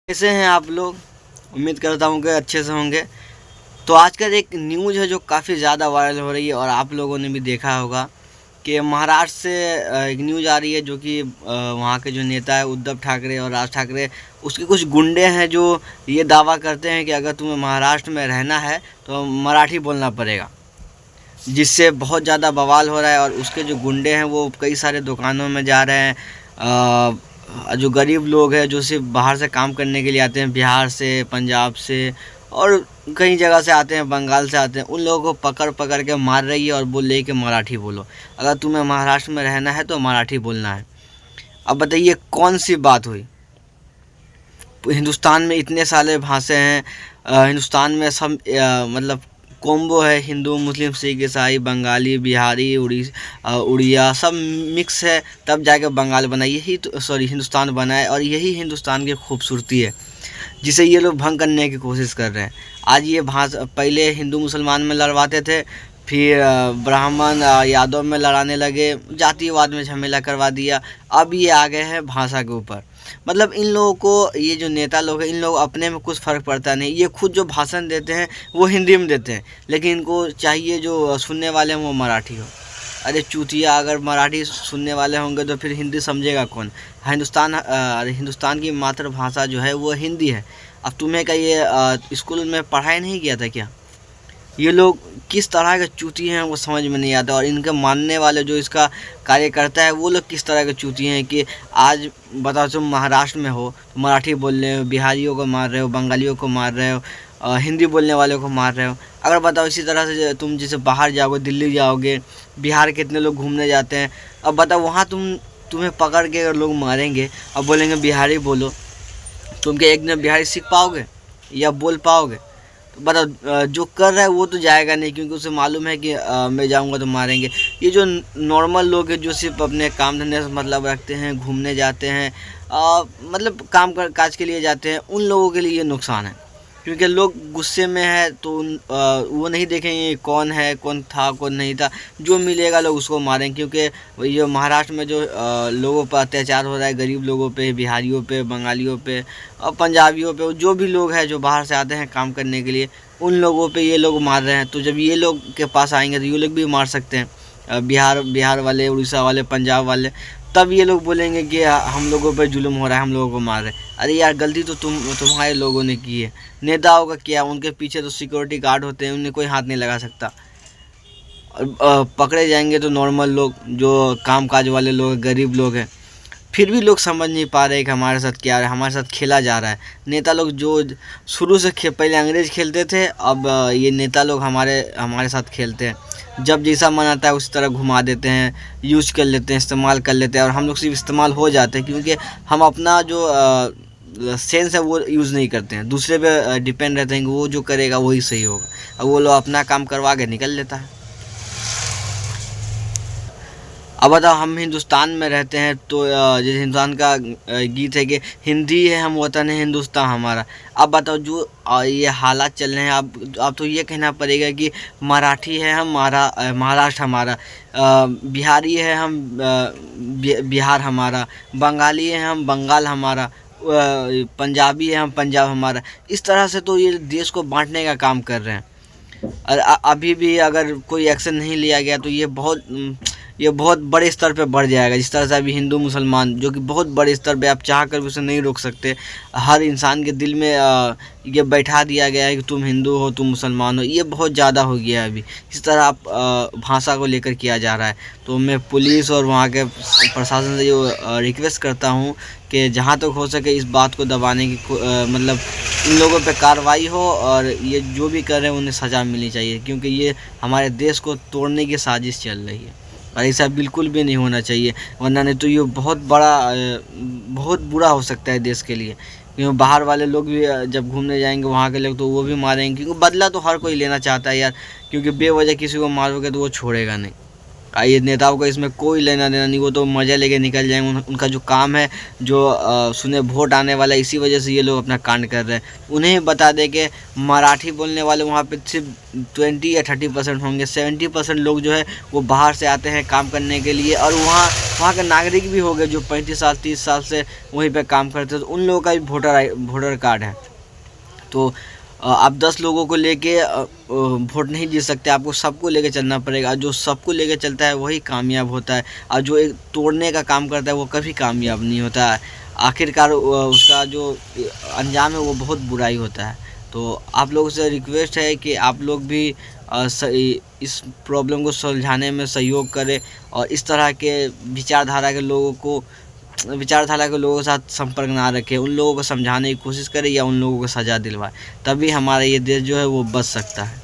कैसे हैं आप लोग। उम्मीद करता हूँ कि अच्छे से होंगे। तो आजकल एक न्यूज़ है जो काफ़ी ज़्यादा वायरल हो रही है और आप लोगों ने भी देखा होगा कि महाराष्ट्र से एक न्यूज़ आ रही है जो कि वहाँ के जो नेता है उद्धव ठाकरे और राज ठाकरे, उसके कुछ गुंडे हैं जो ये दावा करते हैं कि अगर तुम्हें महाराष्ट्र में रहना है तो मराठी बोलना पड़ेगा, जिससे बहुत ज़्यादा बवाल हो रहा है। और उसके जो गुंडे हैं वो कई सारे दुकानों में जा रहे हैं। जो गरीब लोग हैं जो सिर्फ बाहर से काम करने के लिए आते हैं, बिहार से, पंजाब से और कई जगह से आते हैं, बंगाल से आते हैं, उन लोगों को पकड़ पकड़ के मार रही है और बोल रही है कि मराठी बोलो, अगर तुम्हें महाराष्ट्र में रहना है तो मराठी बोलना है। अब बताइए कौन सी बात हुई। हिंदुस्तान में इतने सारे भाषा हैं। हिंदुस्तान में सब मतलब कॉम्बो है, हिंदू मुस्लिम सिख ईसाई बंगाली बिहारी उड़िया सब मिक्स है, तब जाके बंगाल बना, यही तो सॉरी हिंदुस्तान बना है। और यही हिंदुस्तान की खूबसूरती है जिसे ये लोग भंग करने की कोशिश कर रहे हैं। आज ये भाषा पहले हिंदू मुसलमान में लड़वाते थे, फिर ब्राह्मण यादव में लड़ाने लगे, जातिवाद में झमेला करवा दिया, अब ये आ गए हैं भाषा के ऊपर। मतलब इन लोगों को, ये जो नेता लोग हैं, इन लोग अपने में कुछ फ़र्क पड़ता नहीं। ये खुद जो भाषण देते हैं वो हिंदी में देते हैं, लेकिन इनको चाहिए जो सुनने वाले हैं वो मराठी हो। अरे चूतिया, अगर मराठी सुनने वाले होंगे तो फिर हिंदी समझेगा कौन। हिंदुस्तान की मातृभाषा जो है वो हिंदी है। अब तुम्हें क्या ये स्कूल में पढ़ाई नहीं किया था क्या। ये लोग किस तरह के चूती हैं वो समझ में नहीं आता। और इनके मानने वाले जो इसका कार्यकर्ता है वो लोग किस तरह के चूती हैं कि आज बताओ तुम महाराष्ट्र में हो तो मराठी बोल रहे हो, बिहारियों को मार रहे हो, बंगालियों को मार रहे हो, हिंदी बोलने वालों को मार रहे हो। अगर बताओ इसी तरह से तुम जैसे बाहर जाओगे, दिल्ली जाओगे, बिहार कितने लोग घूमने जाते हैं, अब बताओ वहाँ तुम्हें पकड़ के अगर लोग मारेंगे और बोलेंगे बिहारी बोलो, तुम क्या एक दिन बिहारी सीख पाओगे या बोल पाओगे। तो बताओ जो कर रहा है वो तो जाएगा नहीं, क्योंकि उसे मालूम है कि मैं जाऊंगा तो मारेंगे। ये जो नॉर्मल लोग हैं जो सिर्फ अपने काम धंधे से मतलब रखते हैं, घूमने जाते हैं, मतलब काज के लिए जाते हैं, उन लोगों के लिए ये नुकसान है। क्योंकि लोग गुस्से में है तो वो नहीं देखेंगे कौन है, कौन था, कौन नहीं था, जो मिलेगा लोग उसको मारेंगे। क्योंकि ये महाराष्ट्र में जो लोगों पर अत्याचार हो रहा है, गरीब लोगों पे, बिहारियों पे, बंगालियों पे और पंजाबियों पे, जो भी लोग हैं जो बाहर से आते हैं काम करने के लिए, उन लोगों पे ये लोग मार रहे हैं। तो जब ये लोग के पास आएंगे तो ये लोग भी मार सकते हैं, बिहार वाले, उड़ीसा वाले, पंजाब वाले। तब ये लोग बोलेंगे कि हम लोगों पर जुल्म हो रहा है, हम लोगों को मार रहे हैं। अरे यार गलती तो तुम्हारे लोगों ने की है। नेताओं का क्या, उनके पीछे तो सिक्योरिटी गार्ड होते हैं, उन्हें कोई हाथ नहीं लगा सकता। और पकड़े जाएंगे तो नॉर्मल लोग जो कामकाज वाले लोग, गरीब लोग हैं। फिर भी लोग समझ नहीं पा रहे कि हमारे साथ क्या है, हमारे साथ खेला जा रहा है। नेता लोग जो शुरू से पहले अंग्रेज खेलते थे, अब ये नेता लोग हमारे हमारे साथ खेलते हैं। जब जैसा मन आता है उसी तरह घुमा देते हैं, यूज कर लेते हैं, इस्तेमाल कर लेते हैं। और हम लोग सिर्फ इस्तेमाल हो जाते हैं क्योंकि हम अपना जो सेंस है वो यूज़ नहीं करते हैं, दूसरे पे डिपेंड रहते हैं कि वो जो करेगा वही सही होगा। अब वो लोग अपना काम करवा के निकल लेता है। अब बताओ हम हिंदुस्तान में रहते हैं तो जैसे हिंदुस्तान का गीत है कि हिंदी है हम वतन है हिंदुस्तान हमारा। अब बताओ जो ये हालात चल रहे हैं, अब तो ये कहना पड़ेगा कि मराठी है हमारा, महाराष्ट्र हमारा, बिहारी है हम, बिहार हमारा, बंगाली है हम, बंगाल हमारा, पंजाबी है हम, पंजाब हमारा। इस तरह से तो ये देश को बांटने का काम कर रहे हैं। और अभी भी अगर कोई एक्शन नहीं लिया गया तो ये बहुत बड़े स्तर पे बढ़ जाएगा। जिस तरह से अभी हिंदू मुसलमान जो कि बहुत बड़े स्तर पे, आप चाह कर भी उसे नहीं रोक सकते, हर इंसान के दिल में ये बैठा दिया गया है कि तुम हिंदू हो, तुम मुसलमान हो। ये बहुत ज़्यादा हो गया है अभी। इस तरह आप भाषा को लेकर किया जा रहा है। तो मैं पुलिस और वहाँ के प्रशासन से ये रिक्वेस्ट करता हूँ कि जहाँ तक हो सके इस बात को दबाने की मतलब इन लोगों पे कार्रवाई हो, और ये जो भी कर रहे हैं उन्हें सज़ा मिलनी चाहिए। क्योंकि ये हमारे देश को तोड़ने की साजिश चल रही है और ऐसा बिल्कुल भी नहीं होना चाहिए, वरना नहीं तो ये बहुत बुरा हो सकता है देश के लिए। क्योंकि बाहर वाले लोग भी जब घूमने जाएंगे वहाँ के लोग तो वो भी मारेंगे, क्योंकि बदला तो हर कोई लेना चाहता है यार। क्योंकि बेवजह किसी को मारोगे तो वो छोड़ेगा नहीं। ये नेताओं का इसमें कोई लेना देना नहीं, वो तो मज़ा लेके निकल जाएंगे। उनका जो काम है, जो सुने वोट आने वाला है, इसी वजह से ये लोग अपना कांड कर रहे हैं। उन्हें बता दें कि मराठी बोलने वाले वहाँ पे सिर्फ 20 या 30% होंगे। 70% लोग जो है वो बाहर से आते हैं काम करने के लिए, और वहाँ के नागरिक भी हो गए जो 35 साल 30 साल से वहीं पर काम करते हैं, तो उन लोगों का भी वोटर कार्ड है। तो आप 10 लोगों को लेके वोट नहीं जीत सकते, आपको सबको लेके चलना पड़ेगा। जो सबको लेके चलता है वही कामयाब होता है, और जो एक तोड़ने का काम करता है वो कभी कामयाब नहीं होता है। आखिरकार उसका जो अंजाम है वो बहुत बुराई होता है। तो आप लोगों से रिक्वेस्ट है कि आप लोग भी इस प्रॉब्लम को सुलझाने में सहयोग करें, और इस तरह के विचारधारा के लोगों के साथ संपर्क ना रखें। उन लोगों को समझाने की कोशिश करें या उन लोगों को सज़ा दिलवाएं, तभी हमारा ये देश जो है वो बच सकता है।